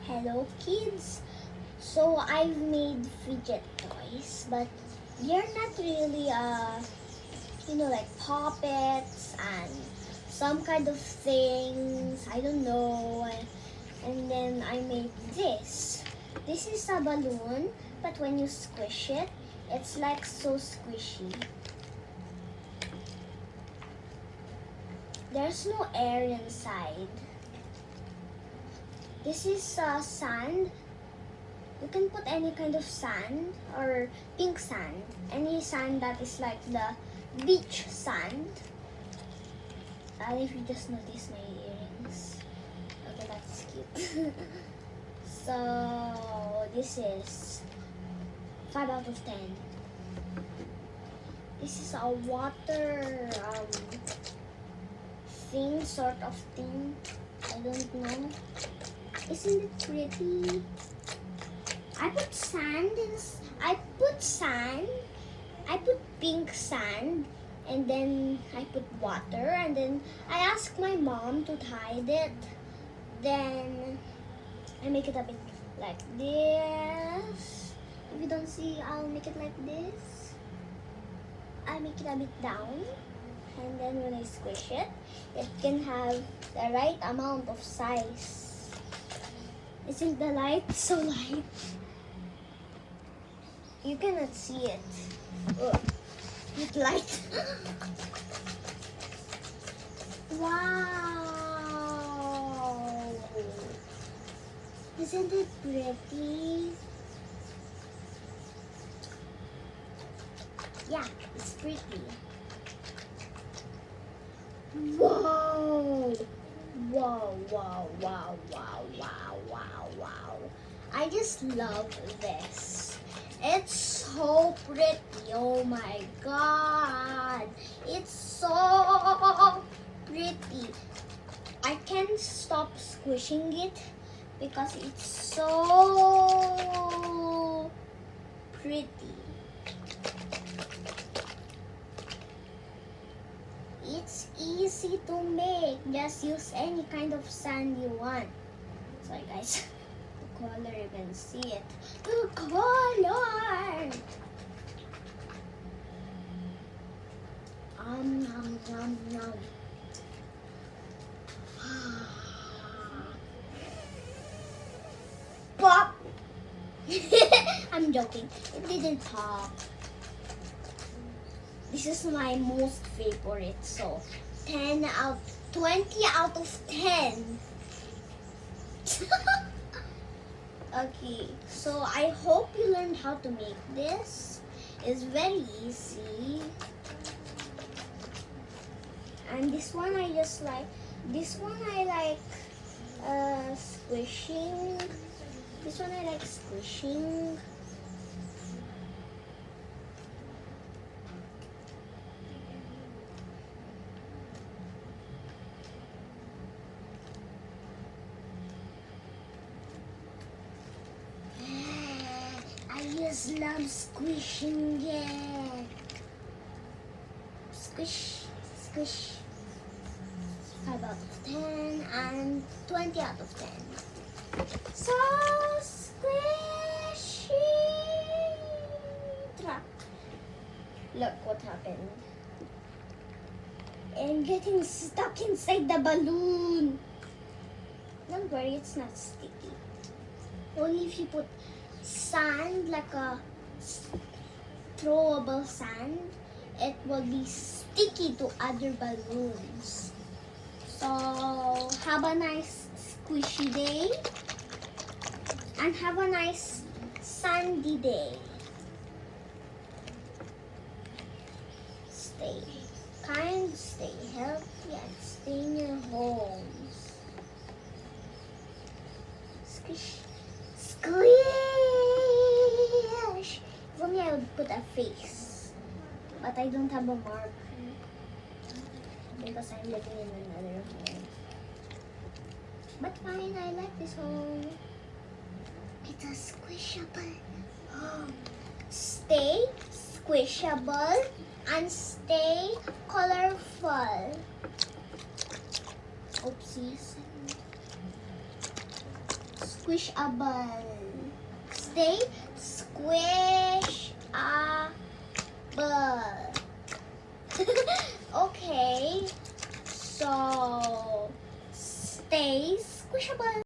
Hello kids! So I've made fidget toys, but they're not really like puppets and some kind of things, I don't know. And then I made this. This is a balloon, but when you squish it, it's like so squishy. There's no air inside. This is sand. You can put any kind of sand or pink sand. Any sand that is like the beach sand. If you just notice my earrings. Okay, that's cute. So this is 5 out of 10. This is a water thing, sort of thing. I don't know. Isn't it pretty? I put pink sand, and then I put water, and then I asked my mom to hide it. Then I make it a bit like this. If you don't see, I'll make it like this. I make it a bit down, and then when I squish it, it can have the right amount of size. Isn't the light so light? You cannot see it. Oh, it's light. Wow! Isn't it pretty? Yeah, it's pretty. Whoa! Wow, wow, wow, wow, wow, wow, wow. I just love this. It's so pretty. Oh my god. It's so pretty. I can't stop squishing it because it's so pretty. It's easy to make. Just use any kind of sand you want. Sorry guys. The color, you can see it. The color! Nom, nom, nom. Pop! I'm joking. It didn't pop. This is my most favorite, so 20 out of 10. Okay, so I hope you learned how to make this. It's very easy. And this one I just like. This one I like squishing. This one I like squishing. I just love squishing it. Squish, squish. 5 out of 10 and 20 out of 10. So squishy. Look what happened. I'm getting stuck inside the balloon. Don't worry, it's not sticky. Only if you put sand, like a throwable sand, it will be sticky to other balloons. So have a nice squishy day and have a nice sandy day. Stay kind, stay healthy, and stay in your homes. Squish. Squish! If only I would put a face. But I don't have a marker. Because I'm living in another home. But fine, I like this home. It's a squishable home. Stay squishable and stay colorful. Oopsies. Squishable. Stay squishable. Okay. So stay squishable.